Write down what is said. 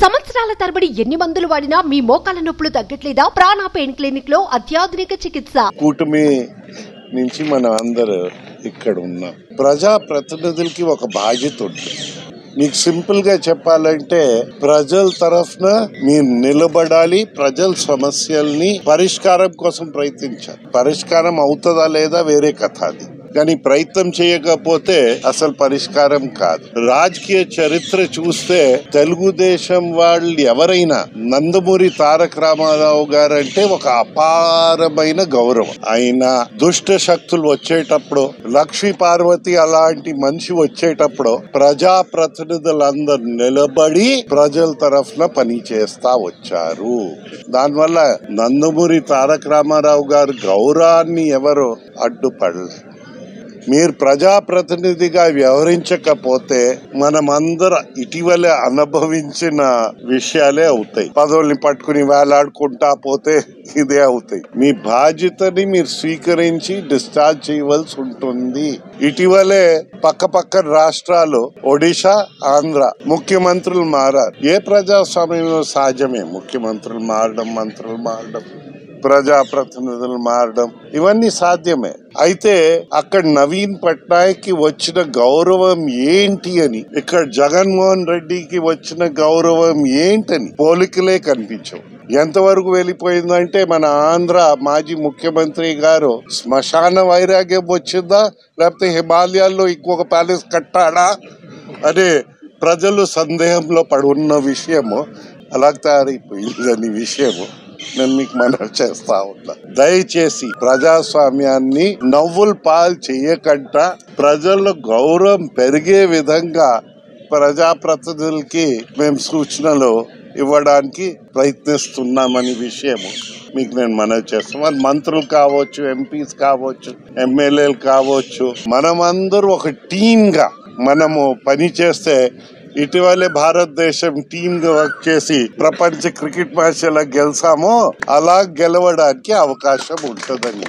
సంవత్సరాల తరబడి ఎన్ని మందులు వాడినా మీ మోకాల నొప్పులు తగ్గట్లేదా? ప్రాణ పెయిన్ క్లినిక్ లో అత్యాధునిక చికిత్స. కూటమి నుంచి మనం అందరూ ఇక్కడ ఉన్నాం. ప్రజా ప్రతినిధులకి ఒక బాధ్యత ఉంటుంది. మీకు సింపుల్ గా చెప్పాలంటే ప్రజల తరఫున మీరు నిలబడాలి, ప్రజల సమస్యల్ని పరిష్కారం కోసం ప్రయత్నించాలి. పరిష్కారం అవుతుందా లేదా వేరే కథ అది, కానీ ప్రయత్నం చేయకపోతే అసలు పరిష్కారం కాదు. రాజకీయ చరిత్ర చూస్తే తెలుగుదేశం వాళ్ళు ఎవరైనా నందమూరి తారక రామారావు గారు అంటే ఒక అపారమైన గౌరవం. ఆయన దుష్ట శక్తులు వచ్చేటప్పుడు, లక్ష్మీ పార్వతి అలాంటి మనిషి వచ్చేటప్పుడు ప్రజా ప్రతినిధులందరూ నిలబడి ప్రజల తరఫున పని చేస్తా వచ్చారు. దానివల్ల నందమూరి తారక రామారావు గారు గౌరవాన్ని ఎవరు అడ్డుపడలేదు. మీరు ప్రజాప్రతినిధిగా వ్యవహరించకపోతే మనమందరం ఇటీవలే అనుభవించిన విషయాలే అవుతాయి. పదవుల్ని పట్టుకుని వేలాడుకుంటా పోతే ఇదే అవుతాయి. మీ బాధ్యతని మీరు స్వీకరించి డిశ్చార్జ్ చేయవలసి ఉంటుంది. ఇటీవలే పక్క రాష్ట్రాలు ఒడిశా, ఆంధ్ర ముఖ్యమంత్రులు మారారు. ఏ ప్రజాస్వామ్యంలో సహజమే ముఖ్యమంత్రులు మారడం, మంత్రులు మారడం, ప్రజాప్రతినిధులు మారడం, ఇవన్నీ సాధ్యమే. అయితే అక్కడ నవీన్ పట్నాయక్ కి వచ్చిన గౌరవం ఏంటి అని, ఇక్కడ జగన్మోహన్ రెడ్డికి వచ్చిన గౌరవం ఏంటని పోలికలే కనిపించవు. ఎంతవరకు వెళ్ళిపోయిందంటే మన ఆంధ్ర మాజీ ముఖ్యమంత్రి గారు శ్మశాన వైరాగ్యం వచ్చిందా, లేకపోతే హిమాలయాల్లో ఇంకొక ప్యాలెస్ కట్టాడా అనే ప్రజలు సందేహంలో పడున్న విషయము అలా తయారైపోయిందని విషయము నేను మీకు మనవి చేస్తా ఉన్నా. దయచేసి ప్రజాస్వామ్యాన్ని నవ్వుల పాలు చేయకుండా ప్రజల గౌరవం పెరిగే విధంగా ప్రజాప్రతినిధులకి మేము సూచనలు ఇవ్వడానికి ప్రయత్నిస్తున్నామని విషయము మీకు నేను మనవి చేస్తాం. వాళ్ళు మంత్రులు కావచ్చు, ఎంపీస్ కావచ్చు, ఎమ్మెల్యేలు కావచ్చు, మనమందరూ ఒక టీమ్ గా మనము పని చేస్తే ఇటీవలే భారతదేశం టీమ్ గా వర్క్ చేసి ప్రపంచ క్రికెట్ మ్యాచ్ ఎలా గెలిచామో అలా గెలవడానికి అవకాశం ఉంటుందని